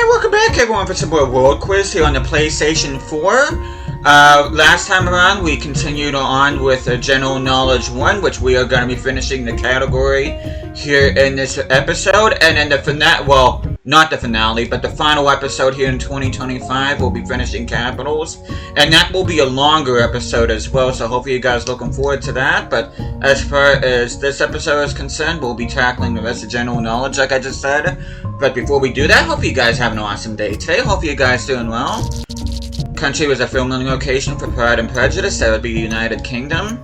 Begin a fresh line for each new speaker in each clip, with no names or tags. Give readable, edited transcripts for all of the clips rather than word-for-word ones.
welcome back everyone for some more World Quiz here on the PlayStation 4. Last time around we continued on with General Knowledge 1, which we are going to be finishing the category here in this episode. And then the finale, well, not the finale, but the final episode here in 2025, we'll be finishing Capitals. And that will be a longer episode as well, so hopefully you guys are looking forward to that. But as far as this episode is concerned, we'll be tackling the rest of General Knowledge, like I just said. But before we do that, hope you guys have an awesome day today. Hope you guys doing well. Country was a filming location for Pride and Prejudice. That would be the United Kingdom.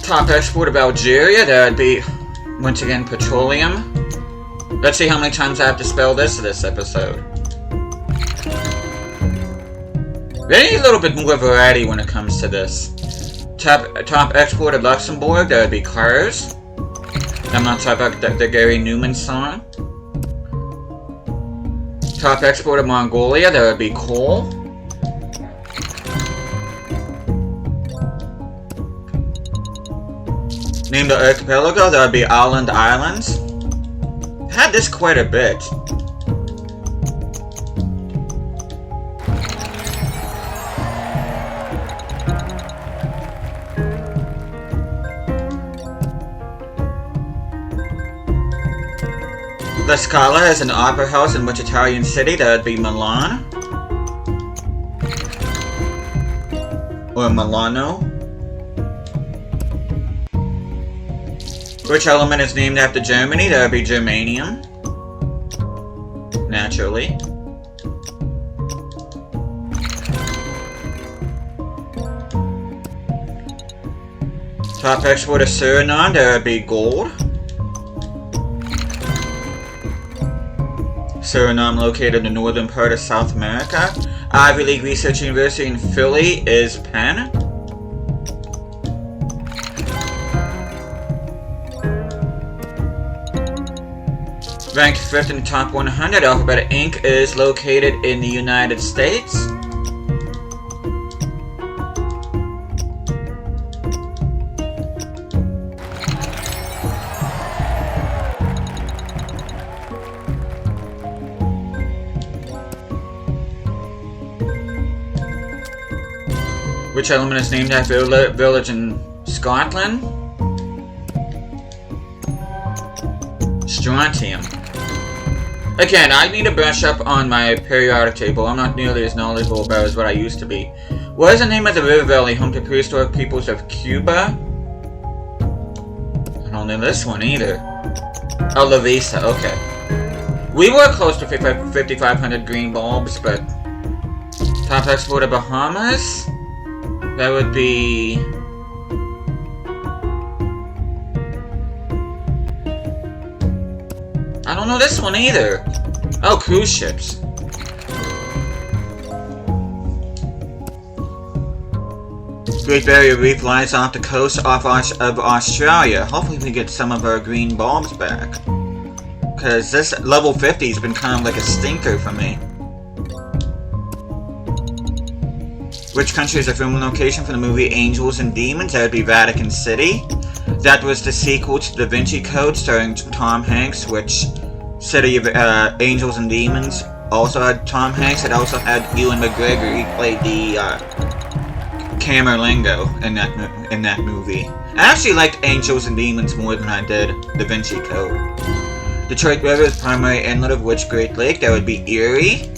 Top export of Algeria. That would be, once again, petroleum. Let's see how many times I have to spell this episode. They need a little bit more variety when it comes to this. Top export of Luxembourg, that would be cars. I'm not talking about the Gary Newman song. Top export of Mongolia, that would be coal. Name the archipelago, that would be Åland Islands. Had this quite a bit. La Scala is an opera house in which Italian city? That would be Milan. Or Milano. Which element is named after Germany? That would be germanium. Naturally. Top export of Suriname? That would be gold. Suriname, located in the northern part of South America. Ivy League Research University in Philly is Penn. Ranked 5th in the top 100, Alphabet Inc. is located in the United States. Which element is named after a village in Scotland? Strontium. Again, I need to brush up on my periodic table. I'm not nearly as knowledgeable about it as what I used to be. What is the name of the river valley home to prehistoric peoples of Cuba? I don't know this one either. Oh, La Vista, okay. We were close to 5,500 green bulbs, but... Top export of Bahamas? That would be... I don't know this one either. Oh, cruise ships. Great Barrier Reef lies off the coast of Australia. Hopefully we get some of our green bulbs back. Because this level 50 has been kind of like a stinker for me. Which country is a filming location for the movie Angels and Demons? That would be Vatican City. That was the sequel to Da Vinci Code starring Tom Hanks, which City of Angels and Demons also had Tom Hanks. It also had Ewan McGregor. He played the Camerlengo in that movie. I actually liked Angels and Demons more than I did Da Vinci Code. Detroit River is primary inlet of which Great Lake? That would be Erie.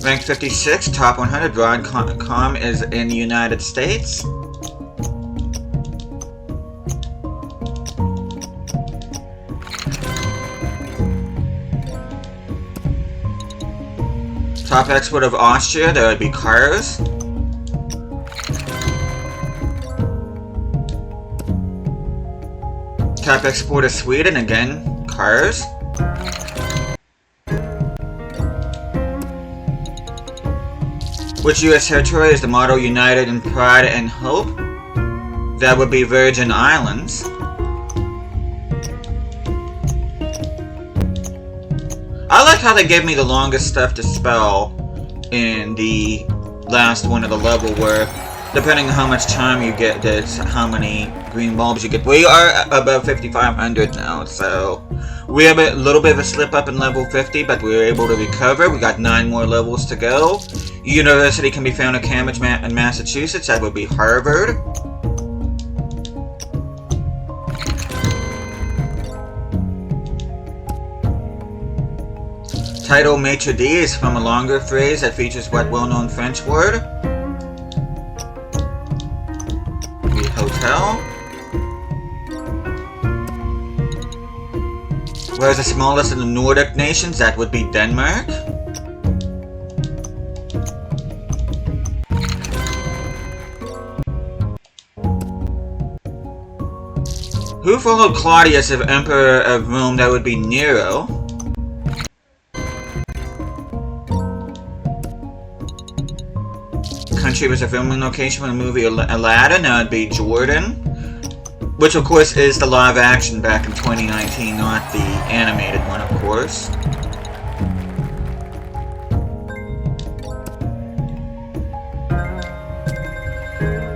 Ranked 56, top 100, Broadcom is in the United States. Top export of Austria, that would be cars. Top export of Sweden, again, cars. Which U.S. territory is the motto United in Pride and Hope? That would be Virgin Islands. like how they gave me the longest stuff to spell in the last one of the level, where depending on how much time you get, that's how many green bulbs you get. We are above 5,500 now, so we have a little bit of a slip up in level 50, but we were able to recover. We got 9 more levels to go. University can be found in Cambridge, in Massachusetts. That would be Harvard. Title maitre d' is from a longer phrase that features what well-known French word? The hotel. Whereas the smallest of the Nordic nations, that would be Denmark. Who followed Claudius as Emperor of Rome? That would be Nero. Country was a filming location for the movie Aladdin. That would be Jordan. Which, of course, is the live action back in 2019, not the animated one, of course.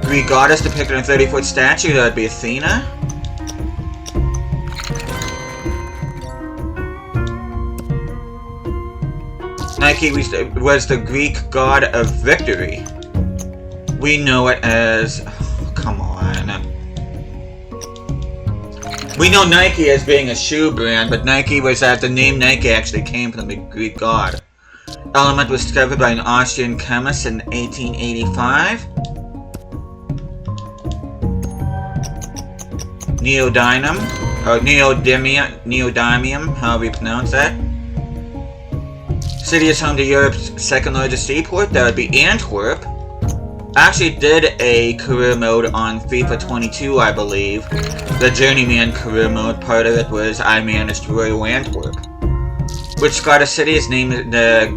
Greek goddess depicted in a 30-foot statue. That would be Athena. Nike was the Greek god of victory. We know it as... Oh, come on. We know Nike as being a shoe brand, but Nike was that the name Nike actually came from the Greek god. Element was discovered by an Austrian chemist in 1885. Neodymium, or neodymium, however you pronounce that. City is home to Europe's second largest seaport. That would be Antwerp. I actually did a career mode on FIFA 22, I believe. The Journeyman career mode, part of it was I managed Royal Antwerp. Which Scottish city is nicknamed the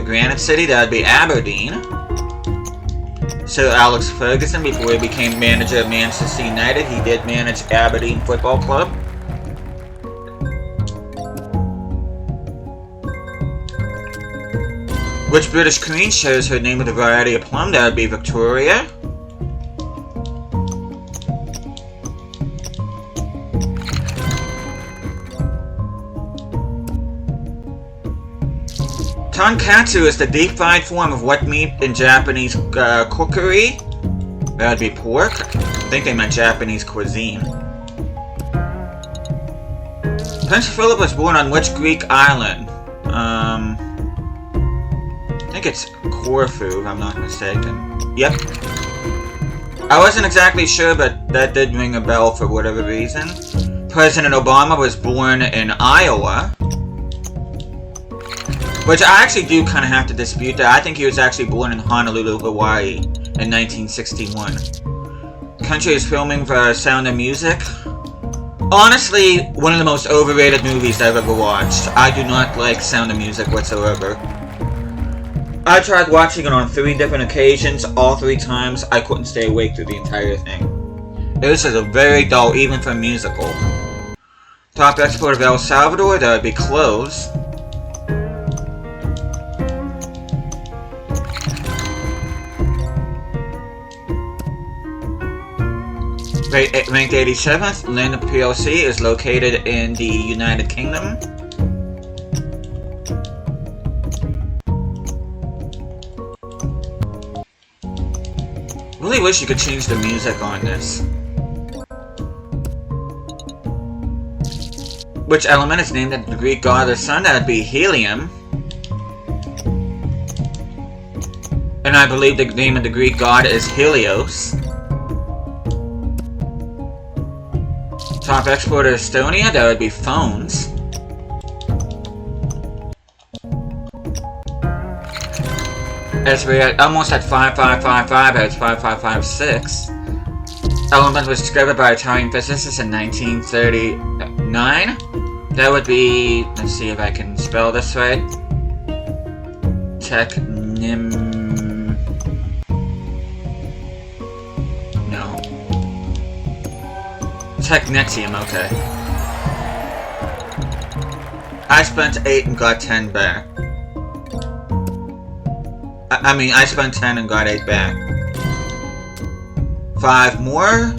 Granite City? That would be Aberdeen. So Alex Ferguson, before he became manager of Manchester United, he did manage Aberdeen Football Club. Which British queen shares her name with a variety of plum? That would be Victoria. Tonkatsu is the deep-fried form of what meat in Japanese cookery? That would be pork. I think they meant Japanese cuisine. Prince Philip was born on which Greek island? I think it's Corfu, if I'm not mistaken. Yep. I wasn't exactly sure, but that did ring a bell for whatever reason. President Obama was born in Iowa. Which I actually do kind of have to dispute that. I think he was actually born in Honolulu, Hawaii in 1961. The country is filming for Sound of Music. Honestly, one of the most overrated movies I've ever watched. I do not like Sound of Music whatsoever. I tried watching it on 3 different occasions. All 3 times, I couldn't stay awake through the entire thing. This is a very dull, even for a musical. Top export of El Salvador, that would be clothes. Ranked 87th, Land PLC is located in the United Kingdom. Really wish you could change the music on this. Which element is named after the Greek god of the sun? That would be helium. And I believe the name of the Greek god is Helios. Top exporter Estonia, that would be phones. As we're almost at 5555, it's 5556. Element was discovered by Italian physicists in 1939. That would be, let's see if I can spell this right. Technetium, okay. I spent 8 and got 10 back. I mean, I spent 10 and got 8 back. 5 more.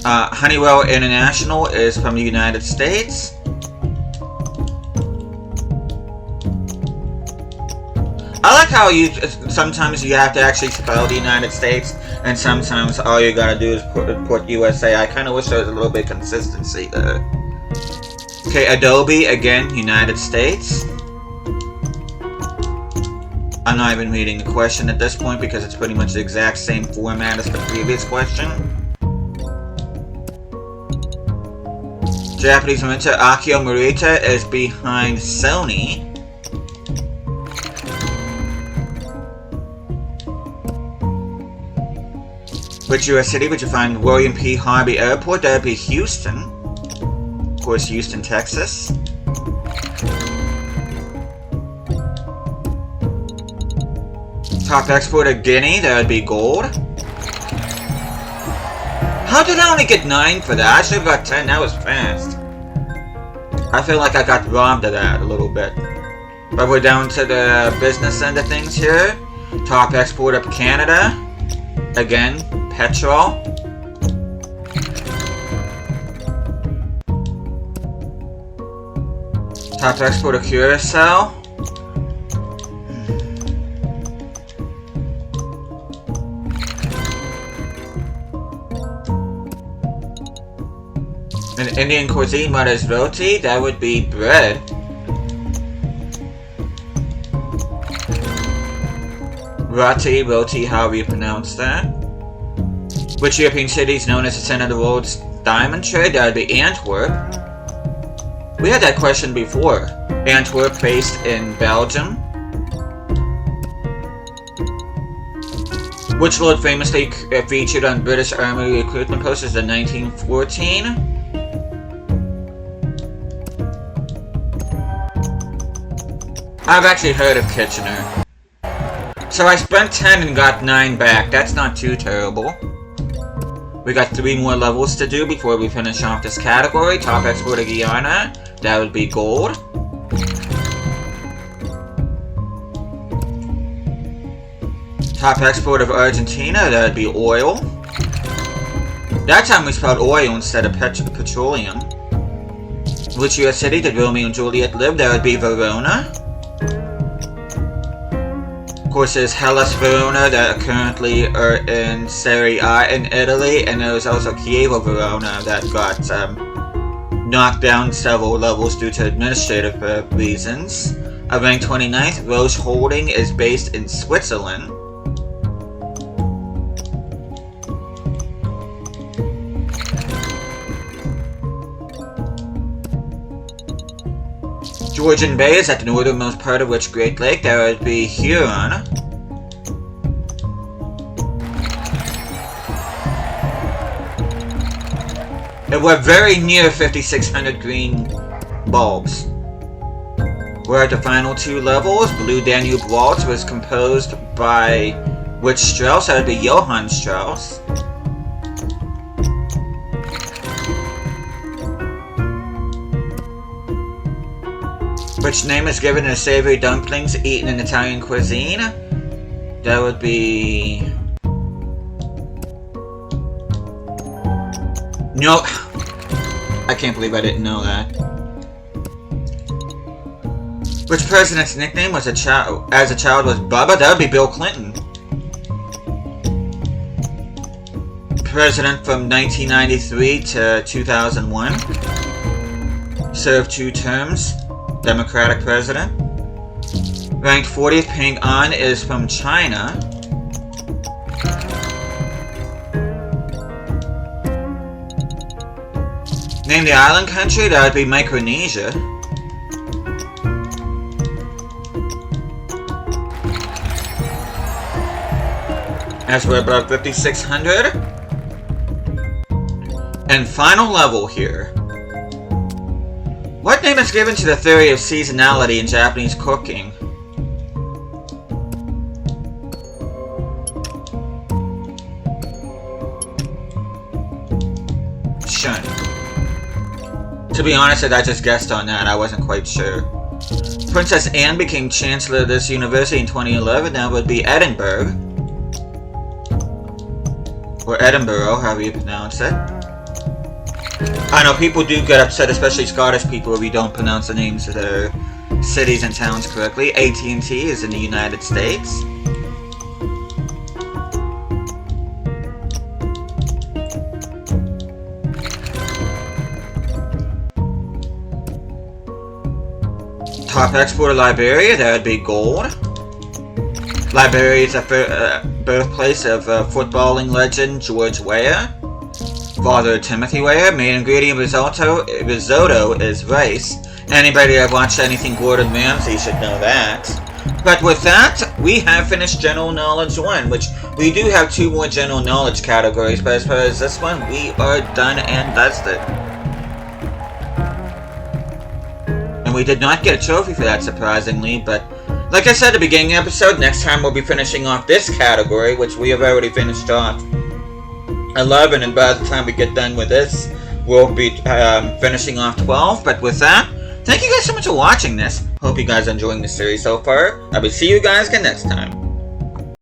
Honeywell International is from the United States. I like how sometimes you have to actually spell the United States, and sometimes all you gotta do is put USA. I kind of wish there was a little bit of consistency there. Okay, Adobe, again, United States. I'm not even reading the question at this point because it's pretty much the exact same format as the previous question. Japanese inventor Akio Morita is behind Sony. Which US city would you find William P. Harvey Airport? That would be Houston. Of course, Houston, Texas. Top exporter Guinea, that would be gold. How did I only get 9 for that? I should have got 10, that was fast. I feel like I got robbed of that a little bit. But we're down to the business end of things here. Top exporter Canada. Again, petrol. Top exporter Curacao. An Indian cuisine, what is roti? That would be bread. Roti, however you pronounce that. Which European city is known as the center of the world's diamond trade? That would be Antwerp. We had that question before. Antwerp, based in Belgium. Which lord famously featured on British Army recruitment posters in 1914? I've actually heard of Kitchener. So I spent 10 and got 9 back. That's not too terrible. We got 3 more levels to do before we finish off this category. Top exporter Guyana. That would be gold. Top export of Argentina. That would be oil. That time we spelled oil instead of petroleum. Which US city did Romeo and Juliet live? That would be Verona. Of course, there's Hellas Verona that currently are in Serie A in Italy, and there's also Chievo Verona that got knocked down several levels due to administrative reasons. Ranked 29th, Roche Holding is based in Switzerland. Georgian Bay is at the northernmost part of which Great Lake? That would be Huron. And we're very near 5,600 green bulbs. We're at the final 2 levels. Blue Danube Waltz was composed by which Strauss? That would be Johann Strauss. Which name is given to savory dumplings eaten in Italian cuisine? That would be... No, I can't believe I didn't know that. Which president's nickname was as a child was Bubba? That would be Bill Clinton. President from 1993 to 2001. Served 2 terms. Democratic president. Ranked 40th, Ping An is from China. Name the island country? That would be Micronesia. As we're above 5,600. And final level here. What name is given to the theory of seasonality in Japanese cooking? Shun. To be honest, I just guessed on that. I wasn't quite sure. Princess Anne became Chancellor of this university in 2011. That would be Edinburgh. Or Edinburgh, however you pronounce it. I know people do get upset, especially Scottish people, if we don't pronounce the names of their cities and towns correctly. AT&T is in the United States. Top exporter Liberia, that would be gold. Liberia is the birthplace of footballing legend George Weah. Father Timothy Weah. Main ingredient risotto is rice. Anybody that watched anything Gordon Ramsay should know that. But with that, we have finished General Knowledge 1, which we do have 2 more General Knowledge categories, but as far as this one, we are done and dusted. We did not get a trophy for that, surprisingly, but like I said at the beginning of the episode, next time we'll be finishing off this category, which we have already finished off 11, and by the time we get done with this, we'll be finishing off 12. But with that, thank you guys so much for watching this. Hope you guys are enjoying the series so far. I will see you guys again next time.